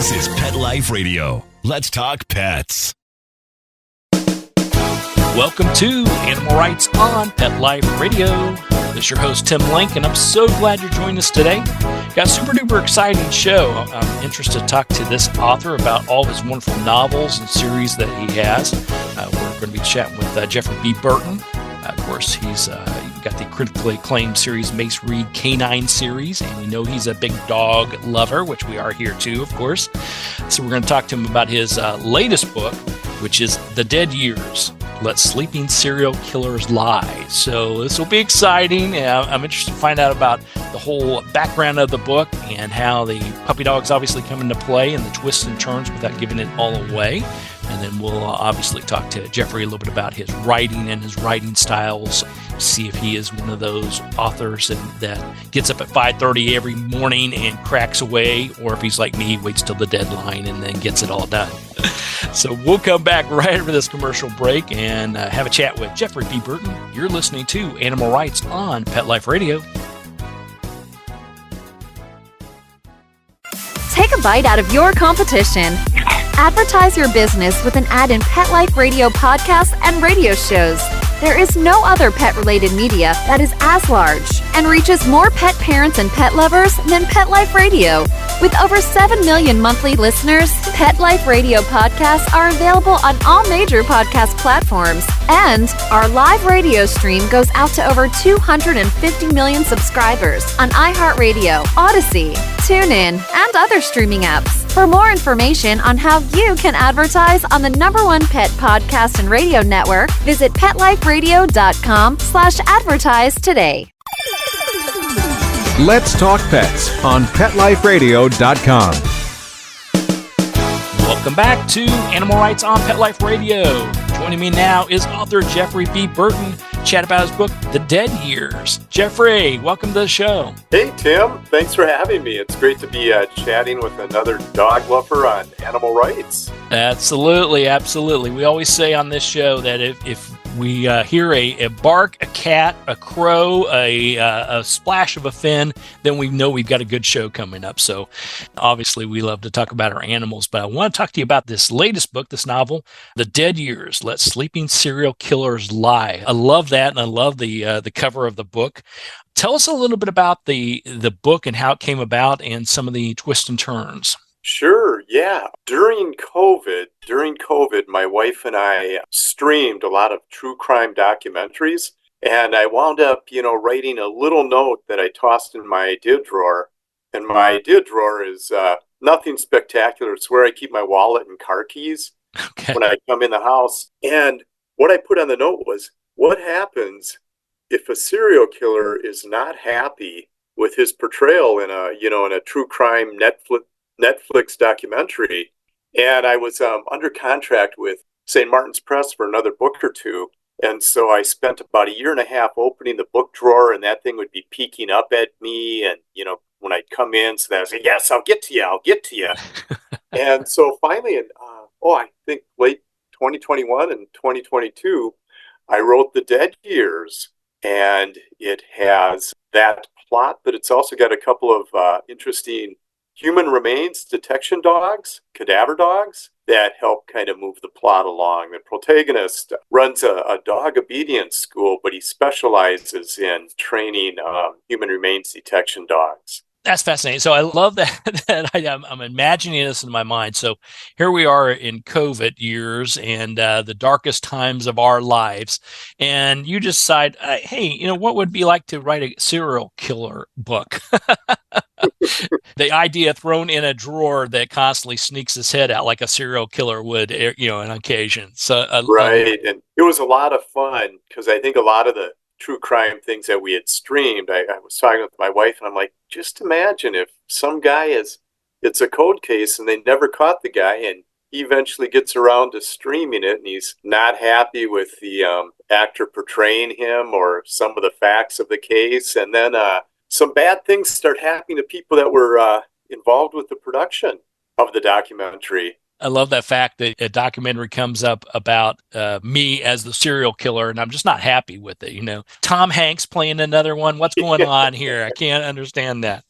This is Pet Life Radio. Let's talk pets. Welcome to Animal Rights on Pet Life Radio. This is your host, Tim Link, and I'm so glad you're joining us today. Got a super duper exciting show. I'm interested to talk to this author about all of his wonderful novels and series that he has. We're going to be chatting with Jeffrey B. Burton. Of course, he's got the critically acclaimed series Mace Reed Canine series, and we know he's a big dog lover, which we are here too, of course. So we're going to talk to him about his latest book, which is The Dead Years: Let Sleeping Serial Killers Lie. So this will be exciting. I'm interested to find out about the whole background of the book and how the puppy dogs obviously come into play and the twists and turns without giving it all away. And then we'll obviously talk to Jeffrey a little bit about his writing and his writing styles, see if he is one of those authors that gets up at 5:30 every morning and cracks away, or if he's like me, waits till the deadline and then gets it all done. So we'll come back right after this commercial break and have a chat with Jeffrey B. Burton. You're listening to Animal Rights on Pet Life Radio. Take a bite out of your competition. Advertise your business with an ad in Pet Life Radio podcasts and radio shows. There is no other pet-related media that is as large and reaches more pet parents and pet lovers than Pet Life Radio. With over 7 million monthly listeners, Pet Life Radio podcasts are available on all major podcast platforms, and our live radio stream goes out to over 250 million subscribers on iHeartRadio, Odyssey, TuneIn, and other streaming apps. For more information on how you can advertise on the #1 pet podcast and radio network, visit PetLifeRadio.com/advertise today. Let's Talk Pets on PetLifeRadio.com. Welcome back to Animal Rights on Pet Life Radio. Joining me now is author Jeffrey B. Burton. Chat about his book, The Dead Years. Jeffrey, welcome to the show. Hey, Tim. Thanks for having me. It's great to be chatting with another dog lover on animal rights. Absolutely, absolutely. We always say on this show that if we hear a bark, a cat, a crow, a splash of a fin, then we know we've got a good show coming up. So obviously we love to talk about our animals, but I want to talk to you about this latest book, this novel, The Dead Years: Let Sleeping Serial Killers Lie. I love that, and I love the cover of the book. Tell us a little bit about the book and how it came about and some of the twists and turns. Sure, yeah. During COVID, my wife and I streamed a lot of true crime documentaries, and I wound up, writing a little note that I tossed in my idea drawer. And my idea drawer is nothing spectacular. It's where I keep my wallet and car keys when I come in the house. And what I put on the note was, what happens if a serial killer is not happy with his portrayal in a true crime Netflix documentary? And I was under contract with St. Martin's Press for another book or two. And so I spent about a year and a half opening the book drawer, and that thing would be peeking up at me. And, when I'd come in, so that I was like, yes, I'll get to you. And so finally, I think late 2021 and 2022, I wrote The Dead Years. And it has that plot, but it's also got a couple of interesting human remains detection dogs, cadaver dogs, that help kind of move the plot along. The protagonist runs a dog obedience school, but he specializes in training human remains detection dogs. That's fascinating. So I love that I'm imagining this in my mind. So here we are in COVID years and the darkest times of our lives. And you decide, hey, what would it be like to write a serial killer book? The idea thrown in a drawer that constantly sneaks his head out like a serial killer would, on occasion. So right. And it was a lot of fun because I think a lot of the true crime things that we had streamed, I was talking with my wife and I'm like, just imagine if some guy it's a cold case and they never caught the guy and he eventually gets around to streaming it and he's not happy with the actor portraying him or some of the facts of the case. And then some bad things start happening to people that were involved with the production of the documentary. I love that fact that a documentary comes up about me as the serial killer, and I'm just not happy with it. Tom Hanks playing another one. What's going on here? I can't understand that.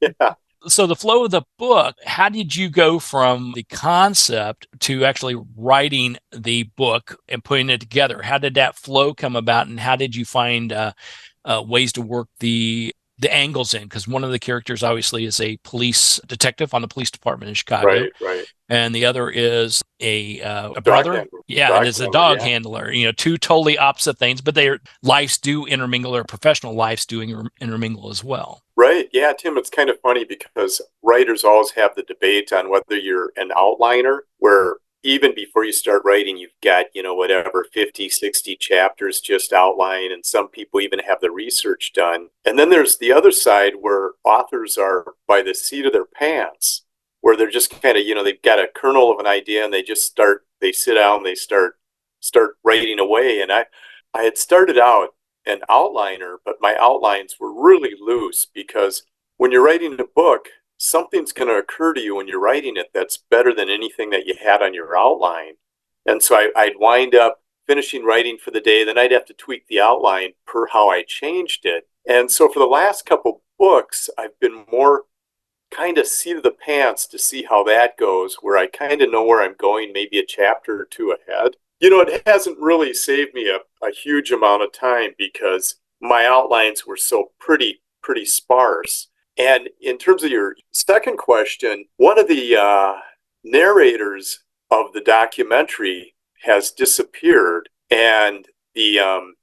Yeah. So the flow of the book, how did you go from the concept to actually writing the book and putting it together? How did that flow come about, and how did you find ways to work the angles in? Because one of the characters obviously is a police detective on the police department in Chicago, Right. and the other is a Dog brother. handler. Yeah, and is a dog handler. Two totally opposite things, but their lives do intermingle. Their professional lives do intermingle as well. Right. Yeah, Tim, it's kind of funny because writers always have the debate on whether you're an outliner, where even before you start writing, you've got, whatever, 50, 60 chapters just outlined, and some people even have the research done. And then there's the other side where authors are by the seat of their pants, where they're just kind of, they've got a kernel of an idea and they sit down, they start writing away. And I had started out an outliner, but my outlines were really loose because when you're writing a book, something's going to occur to you when you're writing it that's better than anything that you had on your outline. And so I'd wind up finishing writing for the day, then I'd have to tweak the outline per how I changed it. And so for the last couple books, I've been more kind of seat of the pants to see how that goes, where I kind of know where I'm going, maybe a chapter or two ahead. It hasn't really saved me a huge amount of time because my outlines were so pretty sparse. And in terms of your second question, one of the narrators of the documentary has disappeared, and the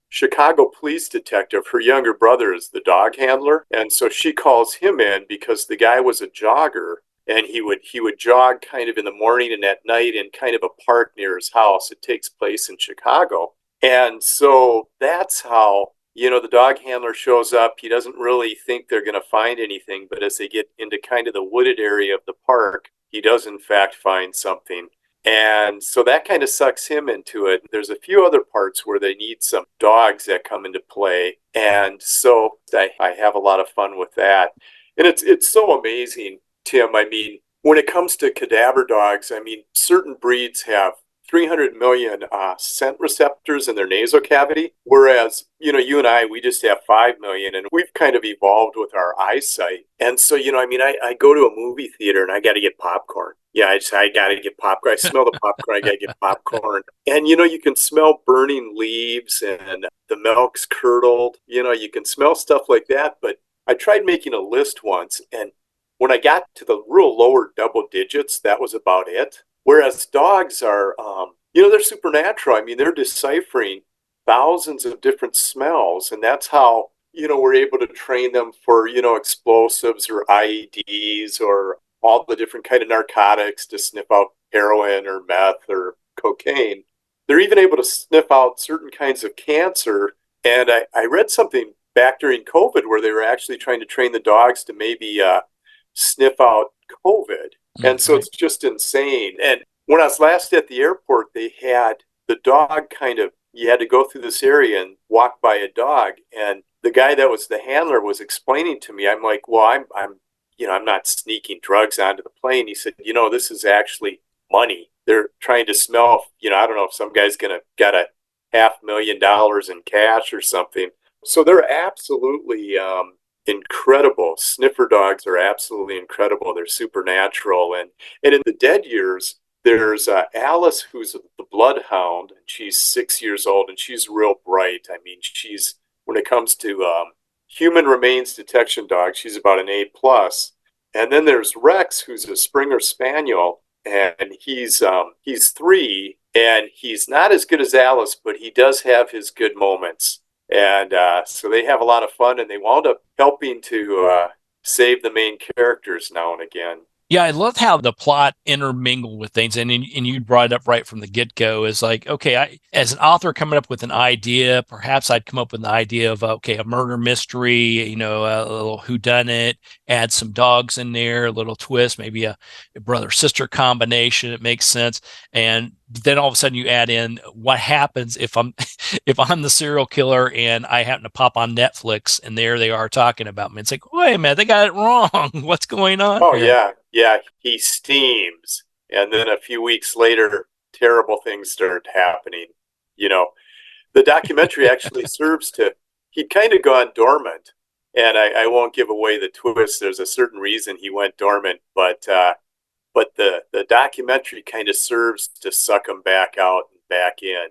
Chicago police detective, her younger brother, is the dog handler, and so she calls him in because the guy was a jogger. And he would jog kind of in the morning and at night in kind of a park near his house. It takes place in Chicago. And so that's how, the dog handler shows up. He doesn't really think they're going to find anything, but as they get into kind of the wooded area of the park, he does in fact find something. And so that kind of sucks him into it. There's a few other parts where they need some dogs that come into play. And so I have a lot of fun with that. And it's so amazing, Tim. I mean, when it comes to cadaver dogs, I mean, certain breeds have 300 million scent receptors in their nasal cavity, whereas, you and I, we just have 5 million, and we've kind of evolved with our eyesight. And so, I go to a movie theater and I got to get popcorn. Yeah, I got to get popcorn. I smell the popcorn. I got to get popcorn. And, you can smell burning leaves and the milk's curdled. You can smell stuff like that. But I tried making a list once, and when I got to the real lower double digits, that was about it. Whereas dogs are, they're supernatural. I mean, they're deciphering thousands of different smells. And that's how, we're able to train them for, explosives or IEDs or all the different kind of narcotics to sniff out heroin or meth or cocaine. They're even able to sniff out certain kinds of cancer. And I read something back during COVID where they were actually trying to train the dogs to maybe sniff out COVID. And so it's just insane. And when I was last at the airport, they had the dog you had to go through this area and walk by a dog. And the guy that was the handler was explaining to me, I'm like, well, I'm not sneaking drugs onto the plane. He said, this is actually money. They're trying to smell, I don't know if some guy's got a $500,000 in cash or something. So they're absolutely incredible. Sniffer dogs are absolutely incredible. They're supernatural. And in the dead years, there's Alice, who's the bloodhound. She's 6 years old, and she's real bright. I mean, when it comes to human remains detection dog, she's about an A plus. And then there's Rex, who's a Springer Spaniel, and he's 3, and he's not as good as Alice, but he does have his good moments. And so they have a lot of fun, and they wound up helping to save the main characters now and again. Yeah, I love how the plot intermingled with things, and you brought it up right from the get-go. Is like, okay, as an author coming up with an idea, perhaps I'd come up with an idea of, a murder mystery, a little whodunit, add some dogs in there, a little twist, maybe a brother-sister combination. It makes sense. And then all of a sudden you add in what happens if I'm the serial killer and I happen to pop on Netflix and there they are talking about me. It's like, wait a minute, they got it wrong. What's going on? Oh, here? Yeah. He steams. And then a few weeks later, terrible things start happening. The documentary actually serves to, he'd kind of gone dormant. And I won't give away the twist. There's a certain reason he went dormant, but the documentary kind of serves to suck him back out and back in,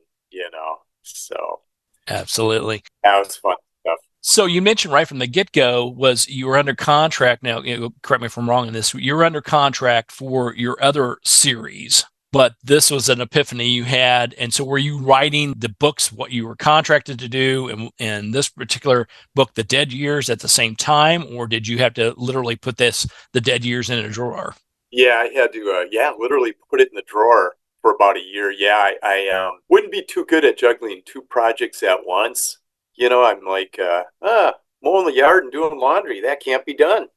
So Absolutely. that was fun stuff. So you mentioned right from the get-go was you were under contract. Now, correct me if I'm wrong in this. You were under contract for your other series, but this was an epiphany you had. And so were you writing the books, what you were contracted to do, and this particular book, The Dead Years, at the same time? Or did you have to literally put The Dead Years in a drawer? Yeah, I had to, literally put it in the drawer for about a year. Yeah, I wouldn't be too good at juggling two projects at once. I'm like, mowing the yard and doing laundry. That can't be done.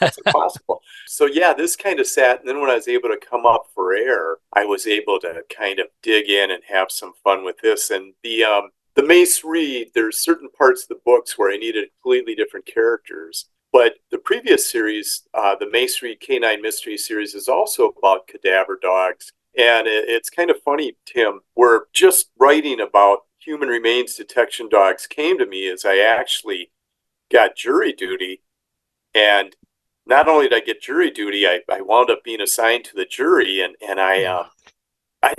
That's impossible. So yeah, this kind of sat. And then when I was able to come up for air, I was able to kind of dig in and have some fun with this. And the Mace Reed, there's certain parts of the books where I needed completely different characters. But the previous series, the Mace Reed Canine Mystery Series, is also about cadaver dogs. And it's kind of funny, Tim, we're just writing about human remains detection dogs came to me as I actually got jury duty. And not only did I get jury duty, I wound up being assigned to the jury. And I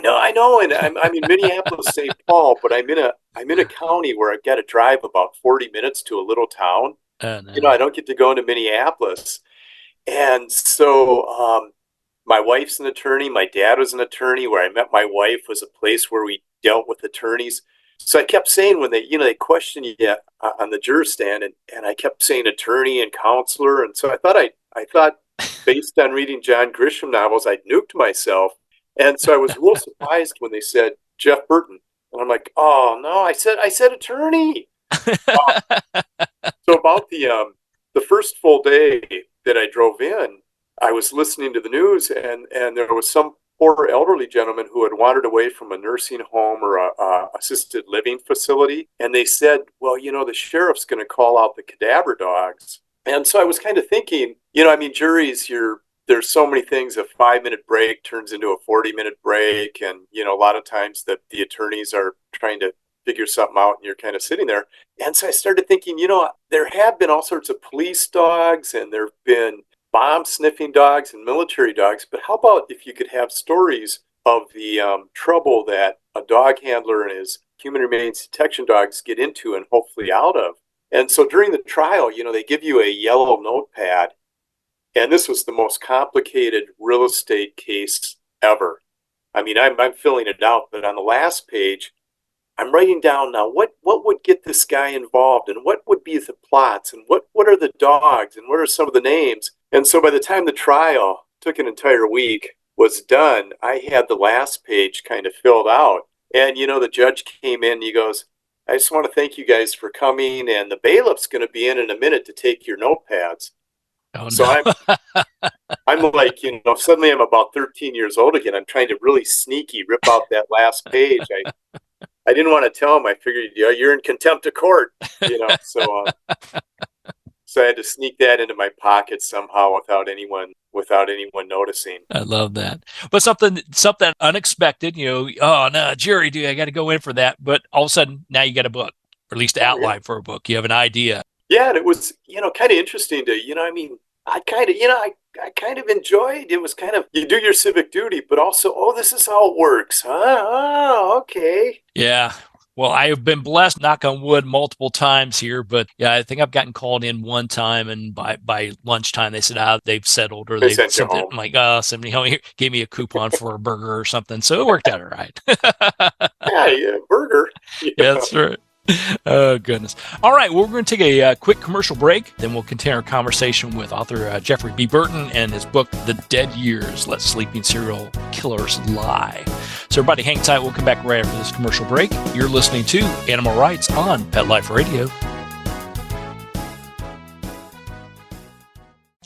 know. And I'm in Minneapolis, St. Paul, but I'm in a county where I've got to drive about 40 minutes to a little town. No. I don't get to go into Minneapolis. And so my wife's an attorney. My dad was an attorney. Where I met my wife was a place where we dealt with attorneys. So I kept saying when they question you on the juror stand, and I kept saying attorney and counselor. And so I thought based on reading John Grisham novels, I'd nuked myself. And so I was real surprised when they said Jeff Burton. And I'm like, oh no, I said attorney. So about the first full day that I drove in, I was listening to the news, and there was some poor elderly gentleman who had wandered away from a nursing home or a assisted living facility. And they said, well, the sheriff's going to call out the cadaver dogs. And so I was kind of thinking, juries, there's so many things. A 5-minute break turns into a 40-minute break. And, a lot of times the attorneys are trying to figure something out and you're kind of sitting there. And so I started thinking, there have been all sorts of police dogs and there have been bomb sniffing dogs and military dogs, but how about if you could have stories of the trouble that a dog handler and his human remains detection dogs get into and hopefully out of? And so during the trial, they give you a yellow notepad, and this was the most complicated real estate case ever. I mean, I'm filling it out, but on the last page, I'm writing down now what would get this guy involved and what would be the plots and what are the dogs and what are some of the names. And so by the time the trial took an entire week was done, I had the last page kind of filled out. And, the judge came in and he goes, I just want to thank you guys for coming. And the bailiff's going to be in a minute to take your notepads. Oh, no. So I'm like, suddenly I'm about 13 years old again. I'm trying to really sneaky rip out that last page. I didn't want to tell him. I figured, you're in contempt of court, so I had to sneak that into my pocket somehow without anyone noticing. I love that. But something unexpected, oh no, jury duty, I got to go in for that. But all of a sudden now you got a book, or at least an outline for a book. You have an idea. Yeah, and it was, kind of interesting to, I kind of enjoyed, it was kind of, you do your civic duty, but also, this is how it works, huh? Oh, okay. Yeah. Well, I have been blessed, knock on wood, multiple times here, but yeah, I think I've gotten called in one time, and by lunchtime they said, they've settled, or they've sent it. I'm like, somebody gave me a coupon for a burger or something, so it worked out all right. yeah, burger. Yeah, that's right. Oh, goodness. All right. Well, we're going to take a quick commercial break. Then we'll continue our conversation with author Jeffrey B. Burton and his book, The Dead Years, Let Sleeping Serial Killers Lie. So everybody hang tight. We'll come back right after this commercial break. You're listening to Animal Rights on Pet Life Radio.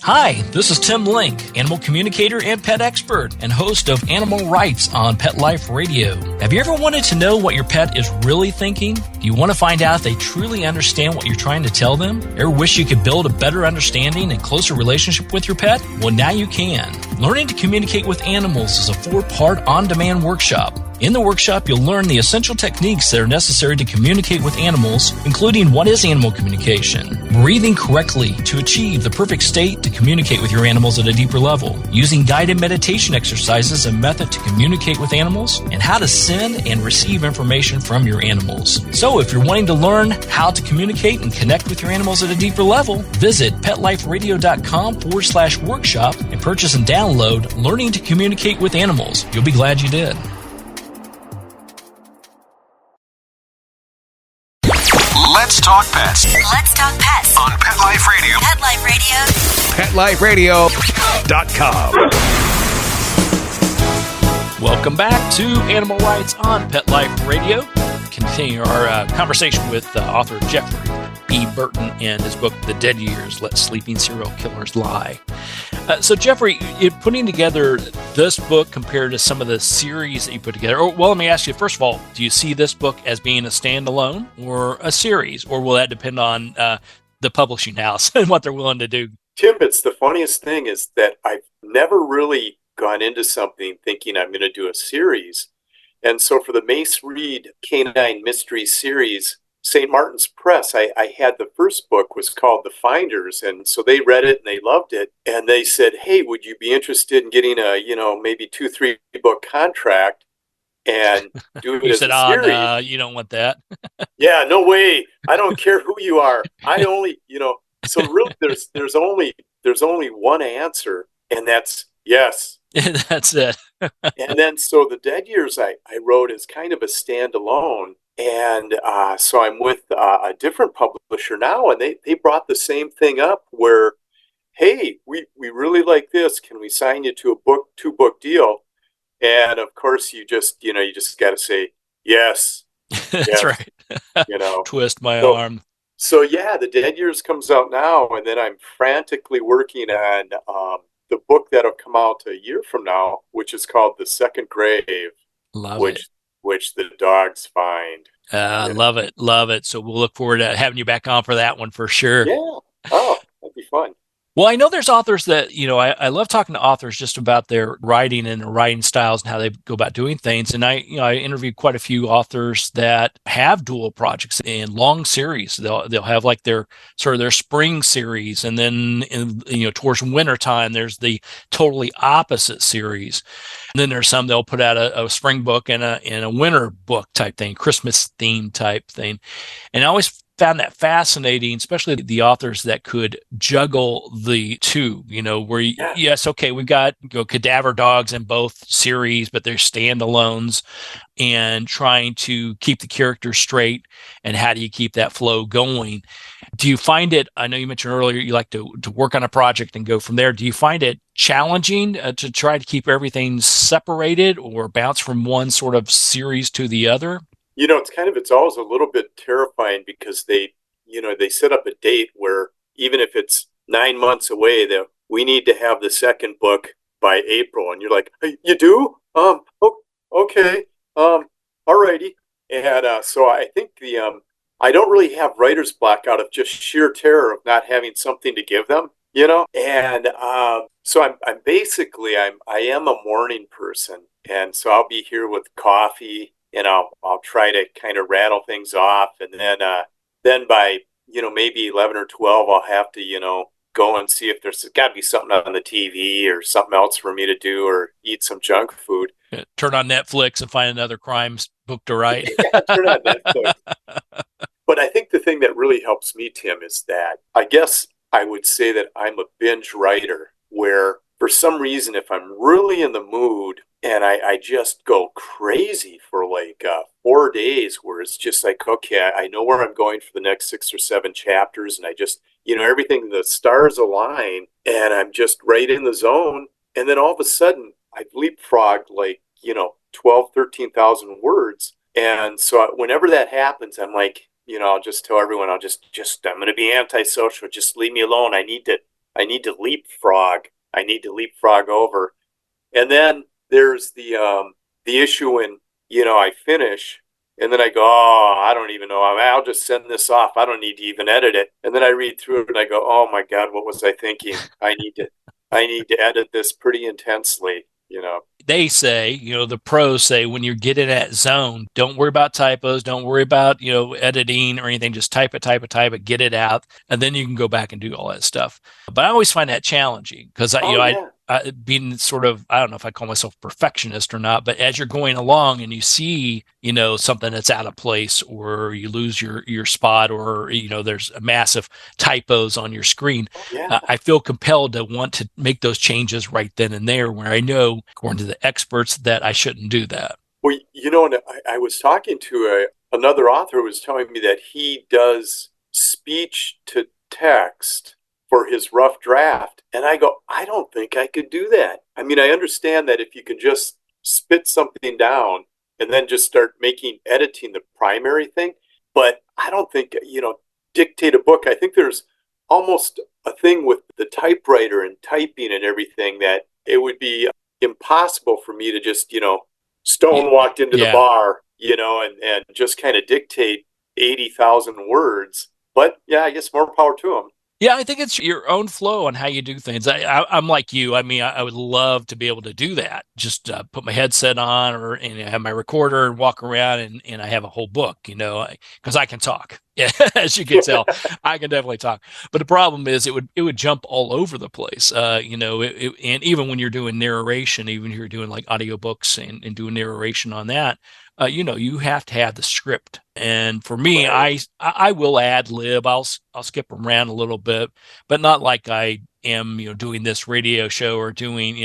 Hi, this is Tim Link, animal communicator and pet expert and host of Animal Rights on Pet Life Radio. Have you ever wanted to know what your pet is really thinking? Do you want to find out if they truly understand what you're trying to tell them? Ever wish you could build a better understanding and closer relationship with your pet? Well, now you can. Learning to communicate with animals is a 4-part on-demand workshop. In the workshop, you'll learn the essential techniques that are necessary to communicate with animals, including what is animal communication, breathing correctly to achieve the perfect state to communicate with your animals at a deeper level, using guided meditation exercises, a method to communicate with animals, and how to send and receive information from your animals. So if you're wanting to learn how to communicate and connect with your animals at a deeper level, visit PetLifeRadio.com/workshop and purchase and download Learning to Communicate with Animals. You'll be glad you did. Let's talk pets Let's talk pets on Pet Life Radio. Pet Life Radio. PetLifeRadio.com. Welcome back to Animal Rights on Pet Life Radio. Continue our conversation with author Jeffrey B. Burton and his book, The Dead Years, Let Sleeping Serial Killers Lie. So, Jeffrey, you're putting together this book compared to some of the series that you put together. Well, let me ask you, first of all, do you see this book as being a standalone or a series, or will that depend on the publishing house and what they're willing to do? Tim, it's the funniest thing is that I've never really gone into something thinking I'm going to do a series. And so for the Mace Reed Canine Mystery Series, St. Martin's Press, I had the first book was called The Finders. And so they read it and they loved it. And they said, hey, would you be interested in getting a, maybe 2-3 book contract and doing it You as said, a series? no, you don't want that. Yeah, no way. I don't care who you are. I only, so really there's only one answer, and that's yes. That's it. And then so the Dead Years I wrote as kind of a standalone. And so I'm with a different publisher now, and they brought the same thing up where, hey, we really like this. Can we sign you to a 2-book deal? And of course, you just got to say yes. That's yes, right. Twist my arm. So yeah, The Dead Years comes out now, and then I'm frantically working on the book that'll come out a year from now, which is called The Second Grave. Love it. Which the dogs find. Love it. So we'll look forward to having you back on for that one for sure. Yeah. Oh, that'd be fun. Well, I know there's authors that, I love talking to authors just about their writing and their writing styles and how they go about doing things. And I interviewed quite a few authors that have dual projects in long series. They'll have like their sort of their spring series. And then, towards wintertime, there's the totally opposite series. And then there's some they'll put out a spring book and a winter book type thing, Christmas theme type thing. And I always found that fascinating, especially the authors that could juggle the two, where yes, okay, we've got cadaver dogs in both series, but they're standalones, and trying to keep the characters straight. And how do you keep that flow going? Do you find it, I know you mentioned earlier, you like to work on a project and go from there. Do you find it challenging to try to keep everything separated or bounce from one sort of series to the other? It's always a little bit terrifying because they set up a date where even if it's 9 months away, that we need to have the second book by April. And you're like, hey, you do? Okay. Alrighty. And so I think I don't really have writer's block out of just sheer terror of not having something to give them, And so I am a morning person. And so I'll be here with coffee, and I'll try to kind of rattle things off, and then by maybe 11 or 12, I'll have to go and see if there's got to be something on the TV or something else for me to do, or eat some junk food. Turn on Netflix and find another crime book to write. Yeah, turn on Netflix. But I think the thing that really helps me, Tim, is that I guess I would say that I'm a binge writer, where for some reason, if I'm really in the mood and I just go crazy for like 4 days, where it's just like, okay, I know where I'm going for the next 6 or 7 chapters. And I just, everything, the stars align, and I'm just right in the zone. And then all of a sudden I've leapfrogged like, 12, 13,000 words. And so whenever that happens, I'm like, I'll just tell everyone, I'm going to be antisocial. Just leave me alone. I need to leapfrog. I need to leapfrog over. And then there's the issue when, I finish, and then I go, oh, I don't even know. I'll just send this off. I don't need to even edit it. And then I read through it and I go, oh my God, what was I thinking? I need to edit this pretty intensely, They say, the pros say, when you get in that zone, don't worry about typos, don't worry about, editing or anything. Just type it, get it out, and then you can go back and do all that stuff. But I always find that challenging because I being sort of, I don't know if I call myself perfectionist or not, but as you're going along and you see, something that's out of place, or you lose your spot, or, there's a massive typos on your screen, I feel compelled to want to make those changes right then and there, where I know, according to the experts, that I shouldn't do that. Well, and I was talking to another author who was telling me that he does speech to text for his rough draft. And I go, I don't think I could do that. I mean, I understand that if you can just spit something down and then just start editing the primary thing, but I don't think, dictate a book. I think there's almost a thing with the typewriter and typing and everything that it would be impossible for me to just, walked into the bar, and just kind of dictate 80,000 words. But yeah, I guess more power to them. Yeah, I think it's your own flow on how you do things. I'm like you. I mean, I would love to be able to do that. Just put my headset on and have my recorder and walk around and I have a whole book, because I can talk. Yeah, as you can tell, I can definitely talk. But the problem is it would jump all over the place. And even when you're doing narration, even if you're doing like audiobooks and doing narration on that, you have to have the script. And for me, right. I will ad lib. I'll skip around a little bit, but not like I am, doing this radio show or doing,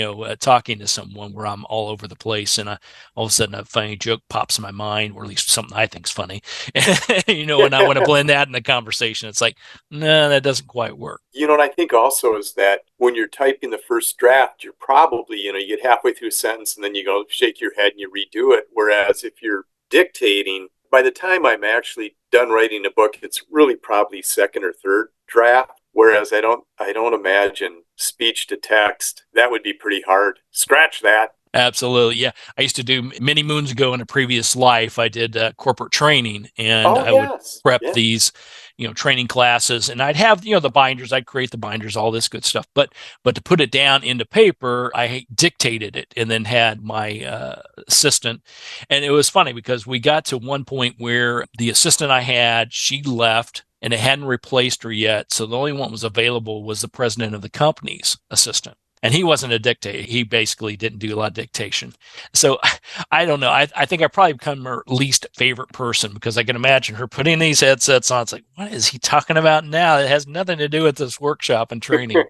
talking to someone where I'm all over the place and all of a sudden a funny joke pops in my mind, or at least something I think's funny, and I want to blend that in the conversation. It's like, no, that doesn't quite work. And I think also is that when you're typing the first draft, you're probably, you get halfway through a sentence and then you go shake your head and you redo it. Whereas if you're dictating, by the time I'm actually done writing a book, it's really probably second or third draft. Whereas I don't imagine speech to text. That would be pretty hard. Scratch that. Absolutely. Yeah. I used to do many moons ago in a previous life. I did corporate training, and I would prep these, training classes, and I'd have, the binders, I'd create the binders, all this good stuff. But to put it down into paper, I dictated it and then had my assistant. And it was funny because we got to one point where the assistant I had, she left, and it hadn't replaced her yet. So the only one was available was the president of the company's assistant. And he wasn't a dictator. He basically didn't do a lot of dictation. So I don't know. I think I probably become her least favorite person, because I can imagine her putting these headsets on. It's like, what is he talking about now? It has nothing to do with this workshop and training.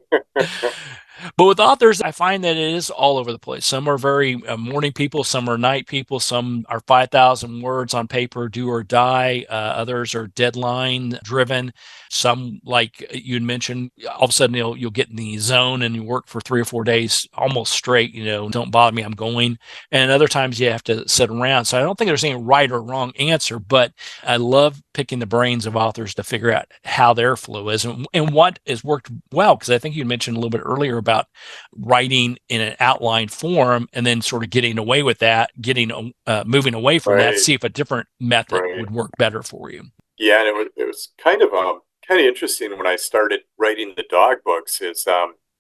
But with authors, I find that it is all over the place. Some are very morning people, some are night people, some are 5,000 words on paper, do or die. Others are deadline driven. Some, like you'd mentioned, all of a sudden you'll get in the zone and you work for 3 or 4 days almost straight. Don't bother me, I'm going. And other times you have to sit around. So I don't think there's any right or wrong answer, but I love picking the brains of authors to figure out how their flow is and what has worked well. Because I think you mentioned a little bit earlier about writing in an outline form and then sort of getting away with that, moving away from that, see if a different method would work better for you. Yeah, and it was kind of interesting when I started writing the dog books is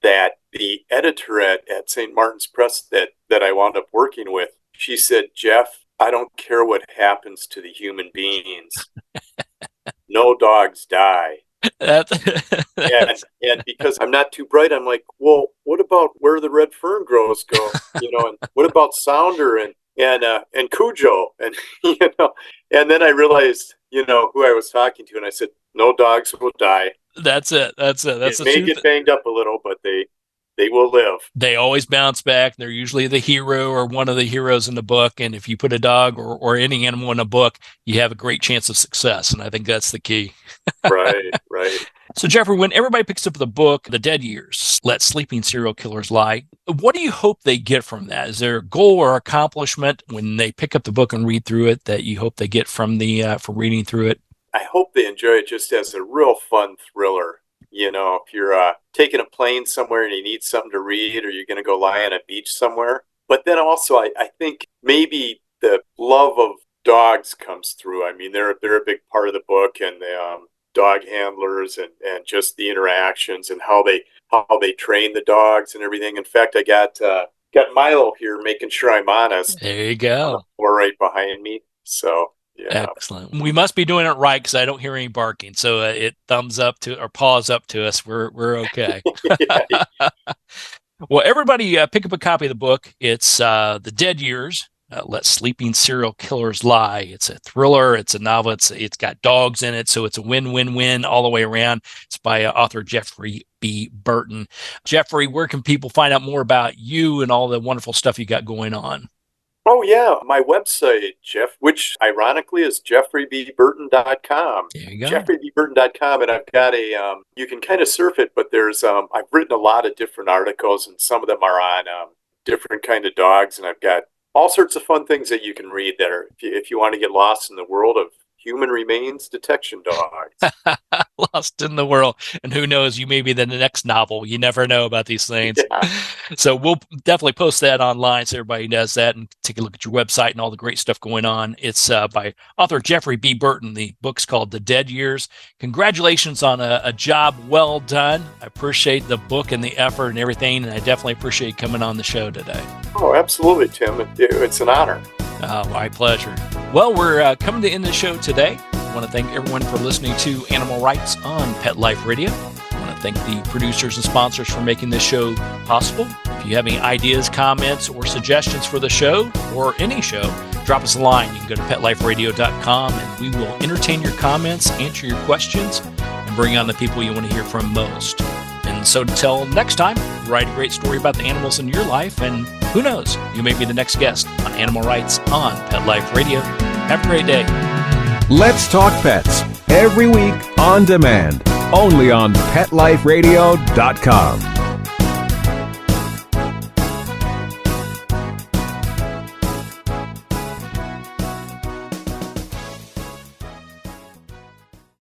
that the editor at St. Martin's Press that I wound up working with, she said, Jeff, I don't care what happens to the human beings. No dogs die. And because I'm not too bright, I'm like, well, what about where the red fern grows go? And what about Sounder and Cujo? And and then I realized, who I was talking to, and I said, no dogs will die. That's it. They may get banged up a little, but they will live. They always bounce back. They're usually the hero or one of the heroes in the book. And if you put a dog or any animal in a book, you have a great chance of success. And I think that's the key. Right. So, Jeffrey, when everybody picks up the book, The Dead Years, Let Sleeping Serial Killers Lie, what do you hope they get from that? Is there a goal or accomplishment when they pick up the book and read through it that you hope they get from from reading through it? I hope they enjoy it just as a real fun thriller. If you're taking a plane somewhere and you need something to read, or you're going to go lie on a beach somewhere. But then also, I think maybe the love of dogs comes through. I mean, they're a big part of the book, and the dog handlers and just the interactions and how they train the dogs and everything. In fact, I got got Milo here making sure I'm honest. There you go. Or right behind me. So, yeah. Excellent. We must be doing it right because I don't hear any barking. So it thumbs up to or paws up to us. We're okay. Well, everybody pick up a copy of the book. It's The Dead Years. Let Sleeping Serial Killers Lie. It's a thriller. It's a novel. It's got dogs in it, so it's a win-win-win all the way around. It's by author Jeffrey B. Burton. Jeffrey, where can people find out more about you and all the wonderful stuff you got going on? Oh, yeah. My website, which ironically is jeffreybburton.com. There you go. jeffreybburton.com. And I've got you can kind of surf it, but there's, I've written a lot of different articles, and some of them are on different kind of dogs. And I've got all sorts of fun things that you can read that are, if you want to get lost in the world of human remains detection dogs. Lost in the world. And who knows, you may be the next novel. You never know about these things. Yeah. So we'll definitely post that online so everybody does that and take a look at your website and all the great stuff going on. It's by author Jeffrey B. Burton. The book's called The Dead Years. Congratulations on a job well done. I appreciate the book and the effort and everything, and I definitely appreciate you coming on the show today. Oh, absolutely, Tim. It's an honor. My pleasure. Well, we're coming to end the show today. I want to thank everyone for listening to Animal Rights on Pet Life Radio. I want to thank the producers and sponsors for making this show possible. If you have any ideas, comments, or suggestions for the show or any show, drop us a line. You can go to PetLifeRadio.com and we will entertain your comments, answer your questions, and bring on the people you want to hear from most. And so until next time, write a great story about the animals in your life, and who knows, you may be the next guest on Animal Rights on Pet Life Radio. Have a great day. Let's Talk Pets, every week on demand, only on PetLifeRadio.com.